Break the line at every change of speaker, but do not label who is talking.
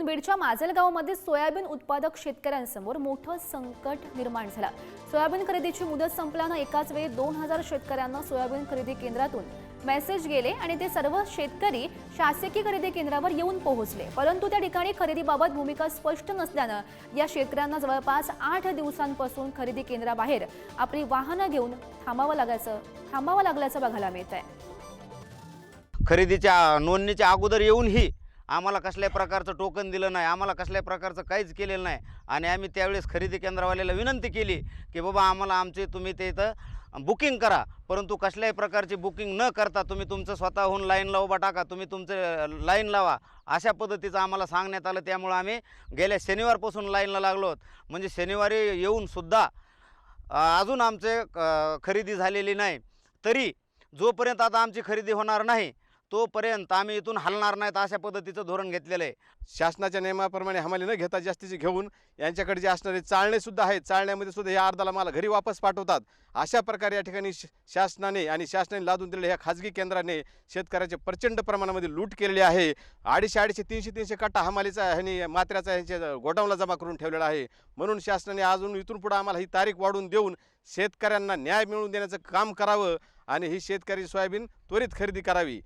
बीडच्या माजलगावमध्ये सोयाबीन उत्पादक शेतकऱ्यांसमोर मोठं संकट निर्माण झालं। सोयाबीन खरेदीची मुदत संपल्यानं एकाच वेळी 2000 शेतकऱ्यांना सोयाबीन खरेदी केंद्रातून मेसेज गेले आणि ते सर्व शेतकरी शासकीय खरेदी केंद्रावर येऊन पोहोचले, परंतु त्या ठिकाणी खरेदीबाबत भूमिका स्पष्ट नसल्यानं या शेतकऱ्यांना जवळपास 8 दिवसांपासून खरेदी केंद्राबाहेर आपली वाहनं घेऊन थांबावं लागल्याचं बघायला मिळतंय।
खरेदीच्या नोंदणीच्या अगोदर येऊनही आम्हाला कसल्याही प्रकारचं टोकन दिलं नाही, आम्हाला कसल्याही प्रकारचं काहीच केलेलं नाही। आणि आम्ही त्यावेळेस खरेदी केंद्रवाल्याला विनंती केली की बाबा आम्हाला आमचे तुम्ही ते इथं बुकिंग करा, परंतु कसल्याही प्रकारची बुकिंग न करता तुम्ही तुमचं स्वतःहून लाईनला उभा टाका, तुम्ही तुमचं लाईन लावा, अशा पद्धतीचं आम्हाला सांगण्यात आलं। त्यामुळे आम्ही गेल्या शनिवारपासून लाईनला लागलो। म्हणजे शनिवारी येऊनसुद्धा अजून आमचे खरेदी झालेली नाही। तरी जोपर्यंत आता आमची खरेदी होणार नाही तोपर्यंत आम्ही इथून हलणार नाहीत, अशा पद्धतीचं धोरण घेतलेलं आहे।
शासनाच्या नियमाप्रमाणे हमाली न घेता जास्तीचे घेऊन यांच्याकडे जे असणारे चाळणे सुद्धा आहेत, चाळण्यामध्ये सुद्धा हे अर्धाला मला घरी वापस पाठवतात। अशा प्रकारे या ठिकाणी शासनाने लादून दिलेल्या ह्या खाजगी केंद्राने शेतकऱ्याचे प्रचंड प्रमाणामध्ये लूट केलेली आहे। 250, 300 कट्टा हमालीचा ह्यांनी मात्र्याचा ह्यांच्या गोडाऊनला जमा करून ठेवलेला आहे। म्हणून शासनाने अजून इथून पुढे आम्हाला ही तारीख वाढवून देऊन शेतकऱ्यांना न्याय मिळवून देण्याचं काम करावं आणि ही शेतकरी सोयाबीन त्वरित खरेदी करावी।